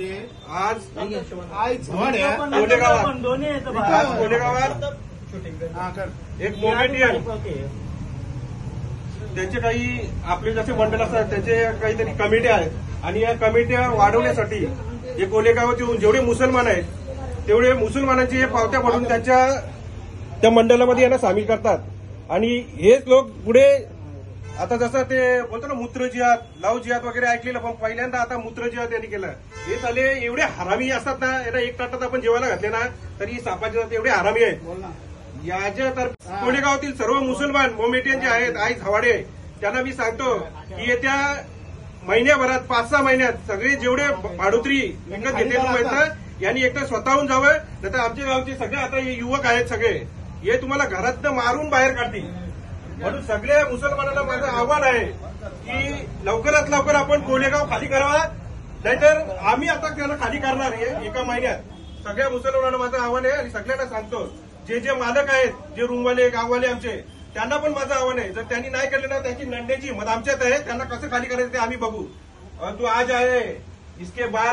नाहीये आज कोलेगावात एक मोमेडियन त्यांचे काही आपले जसे मंडळ असतात त्याचे काहीतरी कमिटी आहेत आणि या कमिट्या वाढवण्यासाठी हे कोलेगावात जेवढे मुसलमान आहेत तेवढे मुसलमानांची हे पावत्या पडून त्या मंडळामध्ये यांना सामील करतात आणि हेच लोक पुढे आता जसं ते बोलतो ना मूत्र जिहाद लाव जिहाद वगैरे ऐकलेलं पण पहिल्यांदा आता मूत्र जिहाद यांनी केलं. हे झाले एवढे हरामी असतात ना यांना एक ताटात आपण जेवायला घातले ना तरी सापाचे एवढे हरामी आहेत. याच्यातर्फे कोलेगावातील सर्व मुसलमान मोमेटियन जे आहेत आई झवाडे त्यांना मी सांगतो की येत्या महिन्याभरात 5-6 महिन्यात सगळे जेवढे भाडोत्री विकत घेतले लोक यांनी एकदा स्वतःहून जावं नाही तर आमच्या गावचे सगळे आता हे युवक आहेत सगळे हे तुम्हाला घरातनं मारून बाहेर काढतील. म्हणून सगळ्या मुसलमानांना माझं आव्हान आहे की लवकरात लवकर आपण कोलेगाव खाली करावा नाहीतर आम्ही आता त्यांना खाली करणार आहे एका महिन्यात. सगळ्या मुसलमानांना माझं आव्हान आहे आणि सगळ्यांना सांगतो जे मालक आहेत जे रूमवाले गाववाले आमचे त्यांना पण माझं आव्हान आहे जर त्यांनी नाही केलं ना त्यांची नंड्याची हिंमत आमच्यात आहे त्यांना कसं खाली करायचं ते आम्ही बघू. तू आज आहे इसके बाद